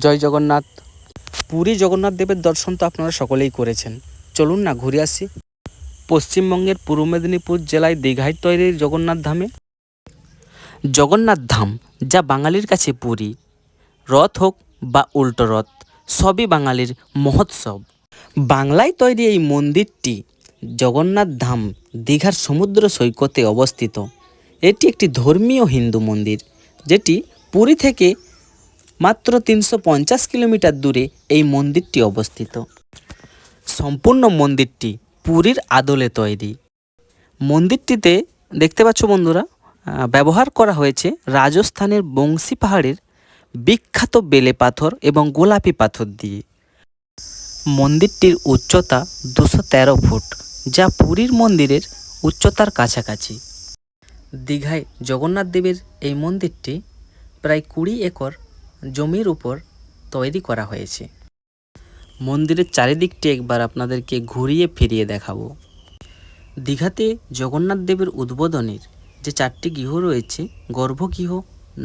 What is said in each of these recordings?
জয় জগন্নাথ। পুরী জগন্নাথ দেবের দর্শন তো আপনারা সকলেই করেছেন। চলুন না ঘুরে আসি পশ্চিমবঙ্গের পূর্ব মেদিনীপুর জেলায় দীঘায় তৈরি জগন্নাথ ধামে। জগন্নাথ ধাম যা বাঙালির কাছে পুরী, রথ হোক বা উল্টো রথ, সবই বাঙালির মহোৎসব। বাংলায় তৈরি এই মন্দিরটি জগন্নাথ ধাম দীঘার সমুদ্র সৈকতে অবস্থিত। এটি একটি ধর্মীয় হিন্দু মন্দির, যেটি পুরী থেকে মাত্র 350 কিলোমিটার দূরে এই মন্দিরটি অবস্থিত। সম্পূর্ণ মন্দিরটি পুরীর আদলে তৈরি। মন্দিরটিতে দেখতে পাচ্ছ বন্ধুরা, ব্যবহার করা হয়েছে রাজস্থানের বংশী পাহাড়ের বিখ্যাত বেলে পাথর এবং গোলাপি পাথর দিয়ে। মন্দিরটির উচ্চতা 213 ফুট, যা পুরীর মন্দিরের উচ্চতার কাছাকাছি। দীঘায় জগন্নাথ দেবের এই মন্দিরটি প্রায় 20 একর জমির উপর তৈরি করা হয়েছে। মন্দিরের চারিদিকটি একবার আপনাদেরকে ঘুরিয়ে ফিরিয়ে দেখাবো। দীঘাতে জগন্নাথ দেবের উদ্বোধনের যে 4টি গৃহ রয়েছে, গর্ভগৃহ,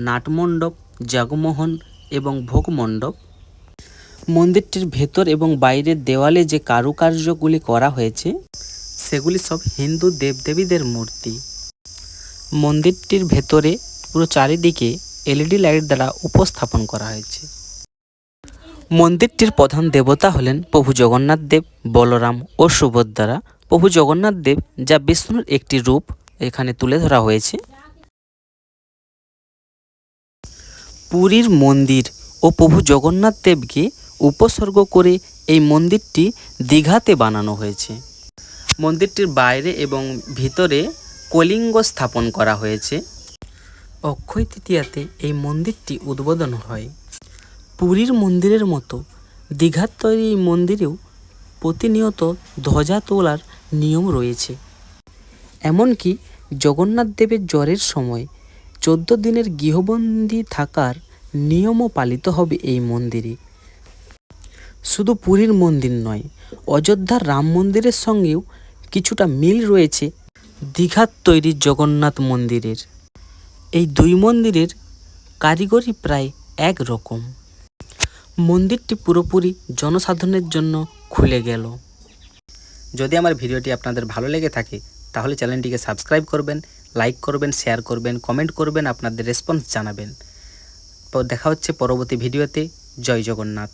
নাটমণ্ডপ, জাগমোহন এবং ভোগমণ্ডপ। মন্দিরটির ভেতর এবং বাইরের দেওয়ালে যে কারুকার্যগুলি করা হয়েছে, সেগুলি সব হিন্দু দেবদেবীদের মূর্তি। মন্দিরটির ভেতরে পুরো চারিদিকে এলইডি লাইট দ্বারা উপস্থাপন করা হয়েছে। মন্দিরটির প্রধান দেবতা হলেন প্রভু জগন্নাথ দেব, বলরাম ও সুভদ্রা। প্রভু জগন্নাথ দেব যা বিষ্ণুর একটি রূপ এখানে তুলে ধরা হয়েছে। পুরীর মন্দির ও প্রভু জগন্নাথ দেবকে উপসর্গ করে এই মন্দিরটি দীঘাতে বানানো হয়েছে। মন্দিরটির বাইরে এবং ভিতরে কলিঙ্গ স্থাপন করা হয়েছে। অক্ষয় তৃতীয়াতে এই মন্দিরটি উদ্বোধন হয়। পুরীর মন্দিরের মতো দীঘার তৈরি এই মন্দিরেও প্রতিনিয়ত ধ্বজা তোলার নিয়ম রয়েছে। এমনকি জগন্নাথ দেবের জ্বরের সময় 14 দিনের গৃহবন্দী থাকার নিয়মও পালিত হবে এই মন্দিরে। শুধু পুরীর মন্দির নয়, অযোধ্যার রাম মন্দিরের সঙ্গেও কিছুটা মিল রয়েছে দীঘার তৈরি জগন্নাথ মন্দিরের। এই দুই মন্দিরের কারিগরি প্রায় এক রকম। মন্দিরটি পুরোপুরি জনসাধারণের জন্য খুলে গেল। যদি আমার ভিডিওটি আপনাদের ভালো লেগে থাকে তাহলে চ্যানেলটিকে সাবস্ক্রাইব করবেন, লাইক করবেন, শেয়ার করবেন, কমেন্ট করবেন, আপনাদের রেসপন্স জানাবেন। দেখা হচ্ছে পরবর্তী ভিডিওতে। জয় জগন্নাথ।